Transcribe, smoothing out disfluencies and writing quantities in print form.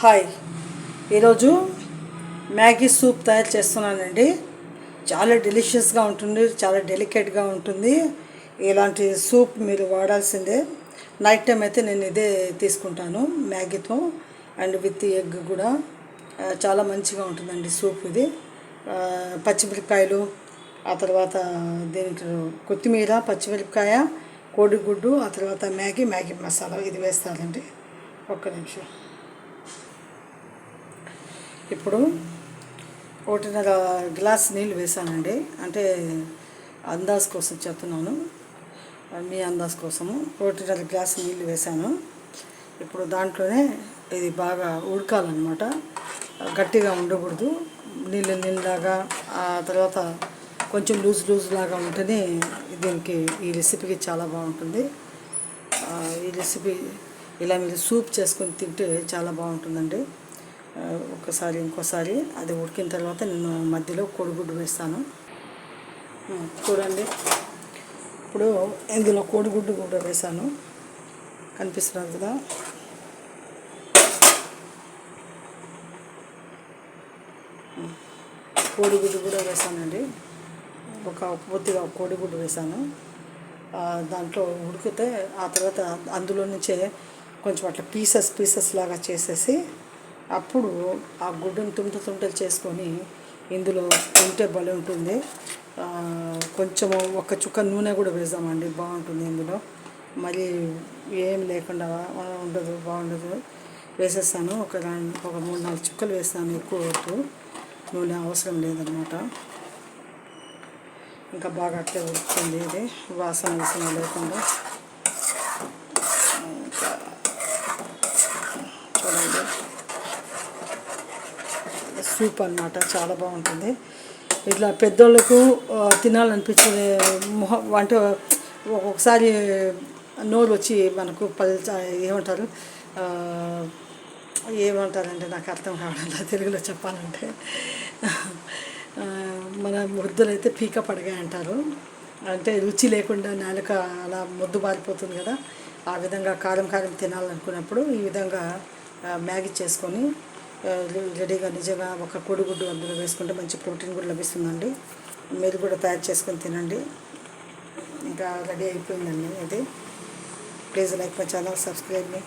Hi, ఈరోజు Maggi soup తయారు చేస్తున్నానండి. చాలా డెలిషియస్గా ఉంటుంది, చాలా డెలికేట్గా ఉంటుంది. ఇలాంటి సూప్ మీరు వాడాల్సిందే. నైట్ టైం అయితే నేను ఇదే తీసుకుంటాను మ్యాగీతో అండ్ విత్ ఎగ్ కూడా. చాలా మంచిగా ఉంటుందండి సూప్ ఇది. పచ్చిమిరపకాయలు, ఆ తర్వాత దీంట్లో కొత్తిమీర, పచ్చిమిరపకాయ, కోడిగుడ్డు, ఆ తర్వాత మ్యాగీ మసాలా ఇది వేస్తారండి. ఒక్క నిమిషం. ఇప్పుడు 1.5 గ్లాస్ నీళ్ళు వేసానండి. అంటే అందాజ్ కోసం చెప్తున్నాను, మీ అందాజ్ కోసము 1.5 గ్లాస్ నీళ్ళు వేసాను. ఇప్పుడు దాంట్లోనే ఇది బాగా ఉడకాలన్నమాట. గట్టిగా ఉండకూడదు, నీళ్ళలాగా. ఆ తర్వాత కొంచెం లూజ్ లాగా ఉంటేనే దీనికి ఈ రెసిపీకి చాలా బాగుంటుంది. ఈ రెసిపీ ఇలా మీరు సూప్ చేసుకొని తింటే చాలా బాగుంటుందండి. ఇంకోసారి అది ఉడికిన తర్వాత నేను మధ్యలో కోడిగుడ్డు వేస్తాను. చూడండి, ఇప్పుడు ఇందులో కోడిగుడ్డు కూడా వేసాను, కనిపిస్తున్నది కదా. కోడిగుడ్డు కూడా వేసానండి. పూర్తిగా కోడిగుడ్డు వేసాను. దాంట్లో ఉడికితే ఆ తర్వాత అందులో నుంచే కొంచెం అట్లా పీసెస్ లాగా చేసేసి అప్పుడు ఆ గుడ్డును తుంటలు చేసుకొని ఇందులో తింటే భలే ఉంటుంది. కొంచెము ఒక చుక్క నూనె కూడా వేద్దామండి, బాగుంటుంది. ఇందులో మరి ఏం లేకుండా ఉండదు, బాగుండదు. వేసేస్తాను, ఒక 3-4 చుక్కలు వేస్తాను, ఎక్కువ వద్దు, నూనె అవసరం లేదనమాట. ఇంకా బాగా అట్లే ఉడుకుతుంది ఇది, వాసన లేకుండా. చూడండి, సూప్ అన్నమాట, చాలా బాగుంటుంది. ఇట్లా పెద్దోళ్ళకు తినాలనిపించే అంటే ఒక్కొక్కసారి నోరు వచ్చి మనకు ఏమంటారంటే నాకు అర్థం కావడం తెలుగులో చెప్పాలంటే, మన ముద్దులైతే పీక పడగా అంటారు. అంటే రుచి లేకుండా నాలుక అలా ముద్దు బారిపోతుంది కదా. ఆ విధంగా కారం తినాలనుకున్నప్పుడు ఈ విధంగా మ్యాగీ చేసుకొని రెడీగా నిజంగా ఒక కోడిగుడ్డు అందులో వేసుకుంటే మంచి ప్రోటీన్ కూడా లభిస్తుందండి. మీరు కూడా తయారు చేసుకొని తినండి. ఇంకా రెడీ అయిపోయిందండి ఇది. Please like my channel, subscribe me.